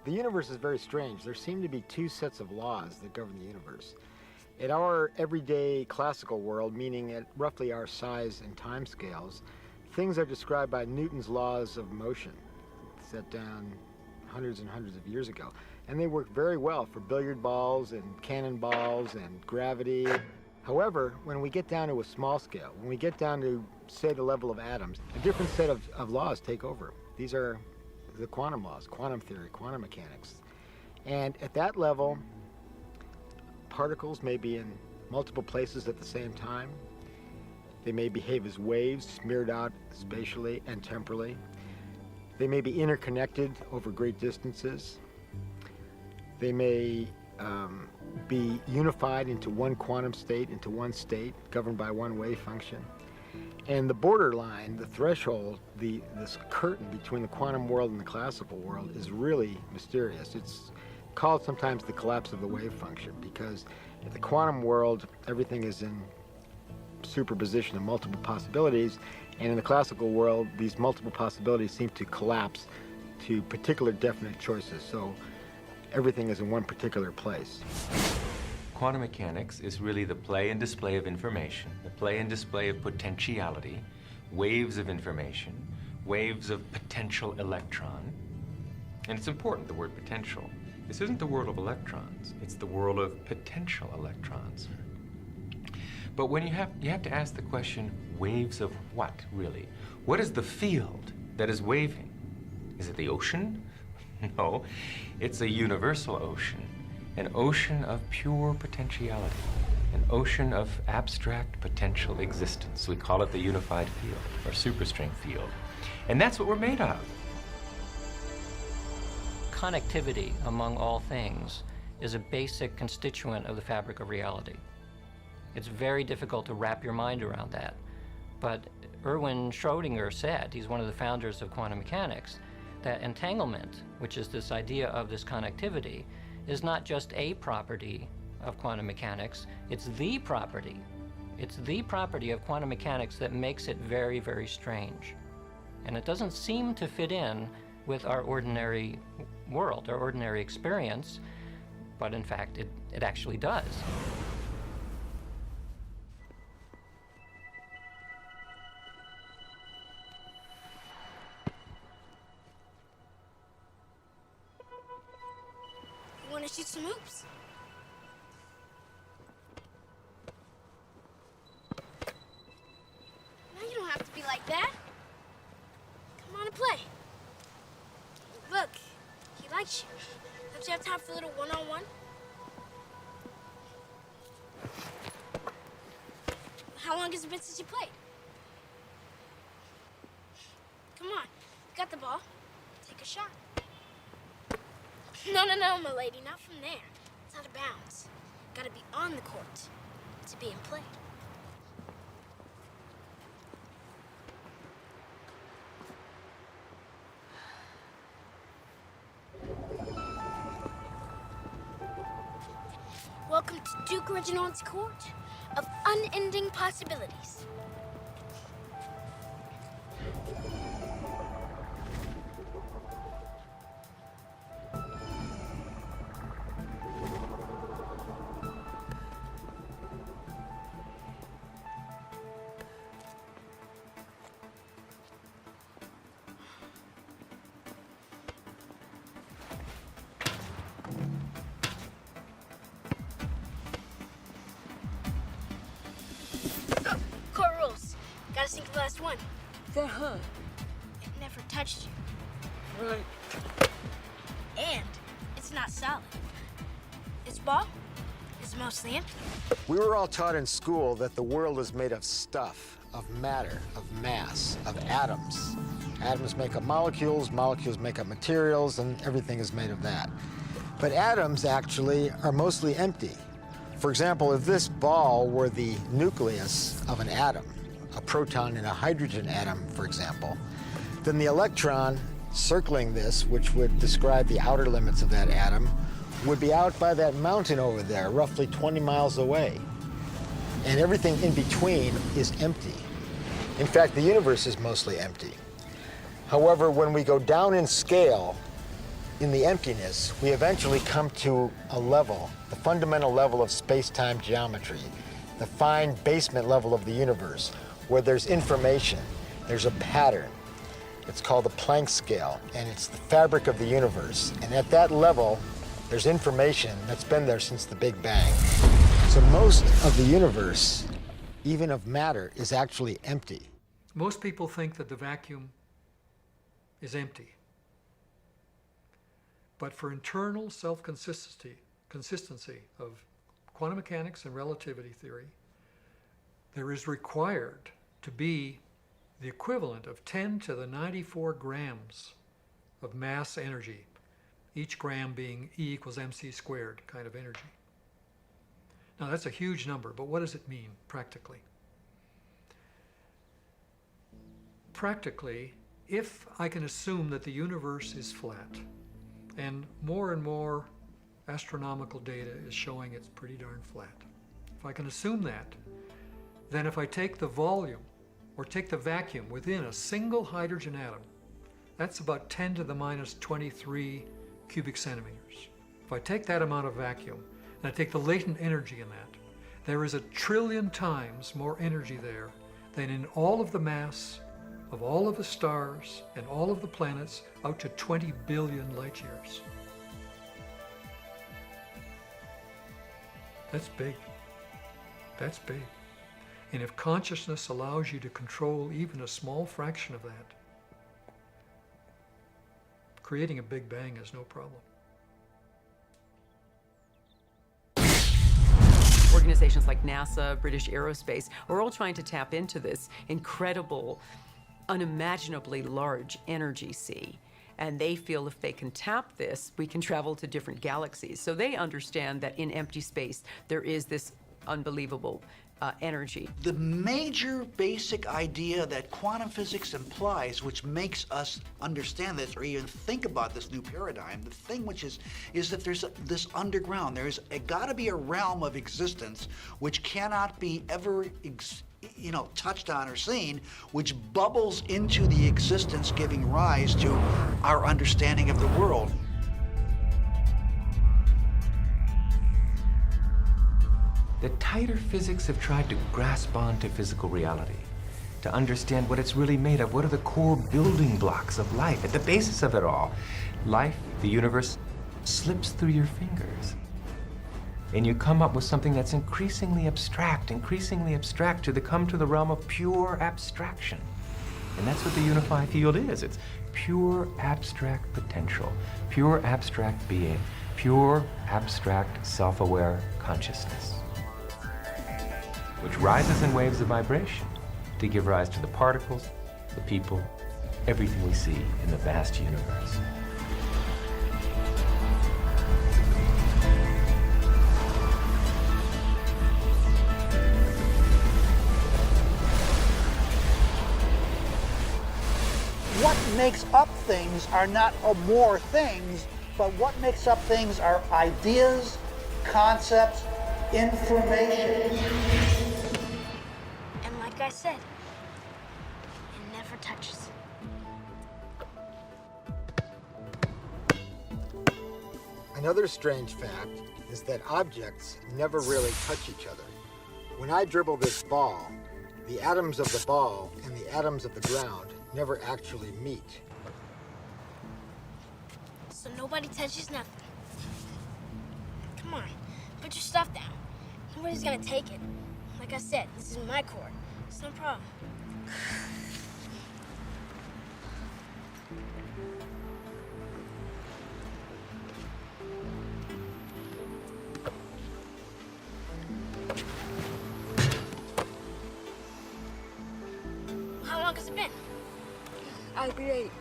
The universe is very strange. There seem to be two sets of laws that govern the universe. In our everyday classical world, meaning at roughly our size and time scales, things are described by Newton's laws of motion, set down hundreds and hundreds of years ago. And they work very well for billiard balls and cannonballs and gravity. However, when we get down to a small scale, when we get down to, say, the level of atoms, a different set of laws take over. These are the quantum laws, quantum theory, quantum mechanics. And at that level, particles may be in multiple places at the same time. They may behave as waves smeared out spatially and temporally. They may be interconnected over great distances. They may be unified into one quantum state, into one state, governed by one wave function. And the borderline, the threshold, this curtain between the quantum world and the classical world is really mysterious. It's called sometimes the collapse of the wave function, because in the quantum world, everything is in superposition of multiple possibilities, and in the classical world, these multiple possibilities seem to collapse to particular definite choices. So everything is in one particular place. Quantum mechanics is really the play and display of information, the play and display of potentiality, waves of information, waves of potential electron. And it's important, the word potential. This isn't the world of electrons, it's the world of potential electrons. But when you have to ask the question, waves of what, really? What is the field that is waving? Is it the ocean? No, it's a universal ocean. An ocean of pure potentiality, an ocean of abstract potential existence. We call it the unified field, or superstring field. And that's what we're made of. Connectivity among all things is a basic constituent of the fabric of reality. It's very difficult to wrap your mind around that. But Erwin Schrödinger said, he's one of the founders of quantum mechanics, that entanglement, which is this idea of this connectivity, is not just a property of quantum mechanics, it's the property. It's the property of quantum mechanics that makes it very, very strange. And it doesn't seem to fit in with our ordinary world, our ordinary experience, but in fact, it actually does. Want to shoot some hoops? No, you don't have to be like that. Come on and play. Look, he likes you. Don't you have time for a little one-on-one? How long has it been since you played? Come on, you got the ball. Take a shot. No, my lady, not from there. It's out of bounds. Gotta be on the court to be in play. Welcome to Duke Reginald's court of unending possibilities. Court rules. Gotta sink the last one. That hurt. It never touched you. Right. And it's not solid. Its ball is mostly empty. We were all taught in school that the world is made of stuff, of matter, of mass, of atoms. Atoms make up molecules, molecules make up materials, and everything is made of that. But atoms actually are mostly empty. For example, if this ball were the nucleus of an atom, a proton in a hydrogen atom, for example, then the electron circling this, which would describe the outer limits of that atom, would be out by that mountain over there, roughly 20 miles away. And everything in between is empty. In fact, the universe is mostly empty. However, when we go down in scale, In the emptiness, we eventually come to a level, the fundamental level of space-time geometry, the fine basement level of the universe, where there's information, there's a pattern. It's called the Planck scale, and it's the fabric of the universe. And at that level, there's information that's been there since the Big Bang. So most of the universe, even of matter, is actually empty. Most people think that the vacuum is empty. But for internal consistency of quantum mechanics and relativity theory, there is required to be the equivalent of 10 to the 94 grams of mass energy, each gram being E equals mc squared kind of energy. Now that's a huge number, but what does it mean practically? Practically, if I can assume that the universe is flat, and more astronomical data is showing it's pretty darn flat. If I can assume that, then if I take the volume or take the vacuum within a single hydrogen atom, that's about 10 to the minus 23 cubic centimeters. If I take that amount of vacuum and I take the latent energy in that, there is 1 trillion times more energy there than in all of the mass of all of the stars and all of the planets out to 20 billion light years. That's big. That's big. And if consciousness allows you to control even a small fraction of that, creating a Big Bang is no problem. Organizations like NASA, British Aerospace, are all trying to tap into this incredible, unimaginably large energy sea. And they feel if they can tap this, we can travel to different galaxies. So they understand that in empty space, there is this unbelievable energy. The major basic idea that quantum physics implies, which makes us understand this or even think about this new paradigm, the thing which is that there's this underground, there's gotta be a realm of existence which cannot be ever touched on or seen, which bubbles into the existence giving rise to our understanding of the world. The tighter physics have tried to grasp onto physical reality, to understand what it's really made of. What are the core building blocks of life at the basis of it all? Life, the universe, slips through your fingers. And you come up with something that's increasingly abstract to come to the realm of pure abstraction. And that's what the unified field is. It's pure abstract potential, pure abstract being, pure abstract self-aware consciousness, which rises in waves of vibration to give rise to the particles, the people, everything we see in the vast universe. What makes up things are not more things, but what makes up things are ideas, concepts, information. And like I said, it never touches. Another strange fact is that objects never really touch each other. When I dribble this ball, the atoms of the ball and the atoms of the ground never actually meet. So nobody touches nothing. Come on, put your stuff down. Nobody's gonna take it. Like I said, this is my court. It's no problem. How long has it been? I'll be late.